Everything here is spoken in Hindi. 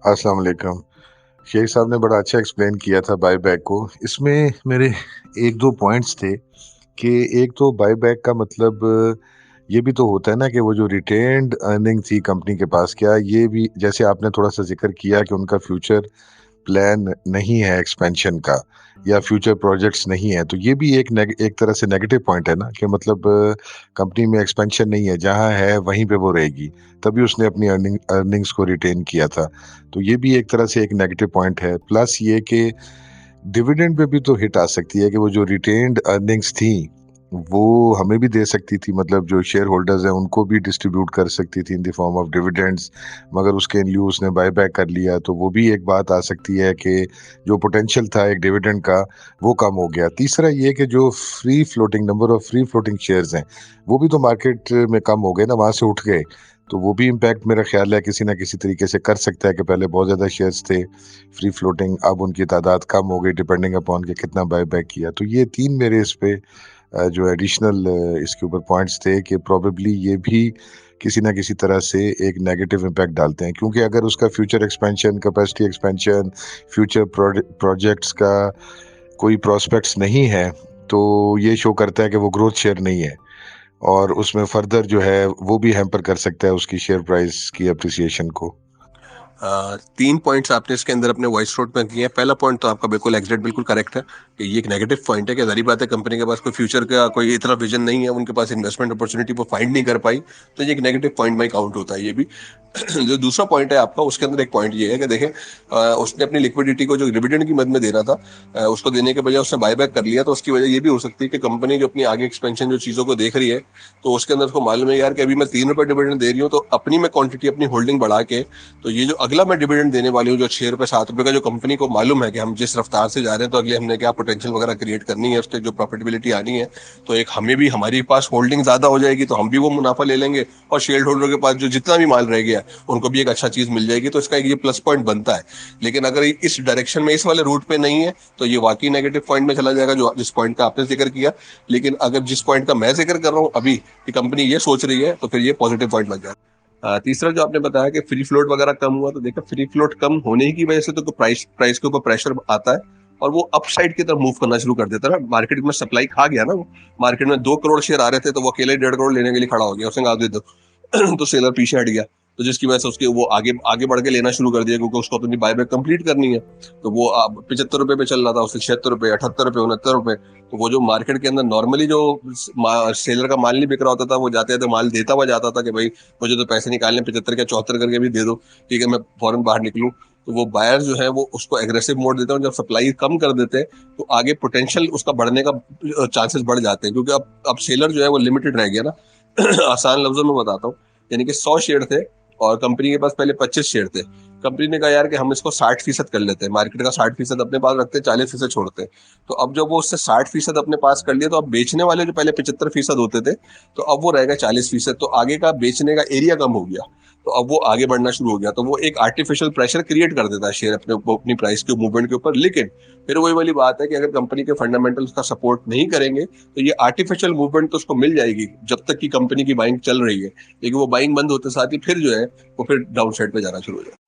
अस्सलाम वालेकुम। शेख साहब ने बड़ा अच्छा एक्सप्लेन किया था बायबैक को। इसमें मेरे 1-2 पॉइंट्स थे कि एक तो बायबैक का मतलब ये भी तो होता है ना कि वो जो रिटेन्ड अर्निंग थी कंपनी के पास, क्या ये भी जैसे आपने थोड़ा-सा ज़िक्र किया कि उनका फ्यूचर प्लान नहीं है एक्सपेंशन का या फ्यूचर प्रोजेक्ट्स नहीं है, तो ये भी एक तरह से नेगेटिव पॉइंट है ना कि मतलब कंपनी में एक्सपेंशन नहीं है, जहाँ है वहीं पे वो रहेगी। तभी उसने अपनी अर्निंग्स को रिटेन किया था। तो ये भी एक तरह से एक नेगेटिव पॉइंट है। प्लस ये कि डिविडेंड पे भी तो हिट आ सकती है कि वो जो रिटेन्ड अर्निंग्स थी, वो हमें भी दे सकती थी, मतलब जो शेयर होल्डर्स हैं उनको भी डिस्ट्रीब्यूट कर सकती थी in the form of dividends. मगर उसके इन लिeu उसने बायबैक कर लिया, तो वो भी एक बात आ सकती है कि जो पोटेंशियल था एक डिविडेंड का, वो कम हो गया। तीसरा ये कि जो free floating number of free floating shares हैं, वो भी तो मार्केट में कम हो गए ना, वहाँ से उठ गए। तो वो भी इम्पैक्ट मेरा ख्याल है किसी न किसी तरीके से कर सकता है कि पहले बहुत ज़्यादा शेयर्स थे फ्री फ्लोटिंग, अब उनकी तादाद कम हो गई डिपेंडिंग अपॉन कि कितना बायबैक किया। तो ये 3 मेरे इस पे जो एडिशनल इसके ऊपर पॉइंट्स थे कि प्रोबेबली ये भी किसी न किसी तरह से एक नेगेटिव इम्पैक्ट डालते हैं, क्योंकि अगर उसका future expansion, capacity expansion, future projects का कोई प्रोस्पेक्ट्स नहीं है, तो ये शो करता है कि वो ग्रोथ शेयर नहीं है और उसमें फर्दर जो है वो भी हैम्पर कर सकता है उसकी शेयर प्राइस की एप्रिसिएशन को। तीन पॉइंट्स आपने इसके अंदर अपने वॉइस नोट में किए हैं। पहला पॉइंट तो आपका बिल्कुल एग्जैक्ट बिल्कुल करेक्ट है कि ये एक नेगेटिव पॉइंट है कि जारी बात है कंपनी के पास कोई फ्यूचर का कोई इतना विजन नहीं है, उनके पास इन्वेस्टमेंट अपॉर्चुनिटी वो फाइंड नहीं कर पाई, तो ये एक नेगेटिव पॉइंट में काउंट होता है ये भी। जो दूसरा पॉइंट है आपका, उसके अंदर एक पॉइंट ये है कि देखें, उसने अपनी लिक्विडिटी को जो डिविडेंड की मद में देना था, उसको देने के बजाय उसने बायबैक कर लिया, तो उसकी वजह ये भी हो सकती है कि कंपनी जो अपनी आगे एक्सपेंशन जो चीज़ों को देख रही है, तो उसके अंदर उसको मालूम है यार कि अभी मैं 3 रुपए डिविडेंड दे रही हूँ, तो अपनी मैं क्वांटिटी अपनी होल्डिंग बढ़ा के, तो ये जो अगला मैं डिविडेंड देने वाली हूँ जो 6 रुपए 7 रुपए का, जो कंपनी को मालूम है कि हम जिस रफ्तार से जा रहे हैं तो अगले हमने क्या पोटेंशियल वगैरह क्रिएट करनी है, उसके जो प्रॉफिटेबिलिटी आनी है, तो एक हमें भी हमारे पास होल्डिंग ज्यादा हो जाएगी तो हम भी वो मुनाफा ले लेंगे, और शेयर होल्डर के पास जो जितना भी माल रह गया उनको भी एक अच्छा चीज मिल जाएगी, तो इसका एक ये प्लस पॉइंट बनता है। लेकिन अगर इस डायरेक्शन में इस वाले रूट पे नहीं है तो ये वाकई नेगेटिव पॉइंट में चला जाएगा, जो जिस पॉइंट का आपने जिक्र किया। लेकिन अगर जिस पॉइंट का मैं जिक्र कर रहा हूँ अभी कि कंपनी ये सोच रही है, तो फिर ये पॉजिटिव पॉइंट लग जाएगा। तीसरा जो आपने बताया कि फ्री फ्लोट वगैरह कम हुआ, तो देखा फ्री फ्लोट कम होने ही की वजह से तो प्राइस प्राइस के ऊपर प्रेशर आता है, और वो अपसाइड की तरफ मूव करना शुरू कर देता है ना। मार्केट में सप्लाई खा गया ना वो, मार्केट में 2 करोड़ शेयर आ रहे थे तो वो अकेले 1.5 करोड़ लेने के लिए खड़ा हो गया, उसने कहा दे दो। तो सेलर पीछे हट गया, तो जिसकी वजह से उसके वो आगे आगे बढ़ के लेना शुरू कर दिया, क्योंकि उसको अपनी बायबैक कंप्लीट करनी है। तो वो 75 रुपए पे चल रहा था, उससे 76 रुपए, 78 रुपए, 69 रुपए। तो वो जो मार्केट के अंदर नॉर्मली जो सेलर का माल नहीं बिक रहा होता था, वो जाते थे माल देता हुआ जाता था कि भाई मुझे तो पैसे निकालने 75 या 74 करके भी दे दो, ठीक है मैं फौरन बाहर निकलूं। तो वो बायर जो है वो उसको एग्रेसिव मोड देते हैं, जब सप्लाई कम कर देते हैं तो आगे पोटेंशियल उसका बढ़ने का चांसेस बढ़ जाते हैं, क्योंकि अब सेलर जो है वो लिमिटेड रह गया ना। आसान लफ्जों में बताता हूँ, यानी कि 100 शेयर थे और कंपनी के पास पहले 25 शेयर थे। कंपनी ने कहा यार कि हम इसको 60% कर लेते हैं, मार्केट का 60% अपने पास रखते हैं, 40% छोड़ते हैं। तो अब जब वो उससे 60% अपने पास कर लिया, तो अब बेचने वाले जो पहले 75% होते थे, तो अब वो रह गए 40%, तो आगे का बेचने का एरिया कम हो गया, तो अब वो आगे बढ़ना शुरू हो गया। तो वो एक आर्टिफिशियल प्रेशर क्रिएट कर देता है शेयर अपनी प्राइस के मूवमेंट के ऊपर। लेकिन फिर वही वाली बात है कि अगर कंपनी के फंडामेंटल्स का सपोर्ट नहीं करेंगे, तो ये आर्टिफिशियल मूवमेंट तो उसको मिल जाएगी जब तक कि कंपनी की बाइंग चल रही है, लेकिन वो बाइंग बंद होते साथ ही फिर जो है वो फिर डाउन साइड पे जाना शुरू हो जाए।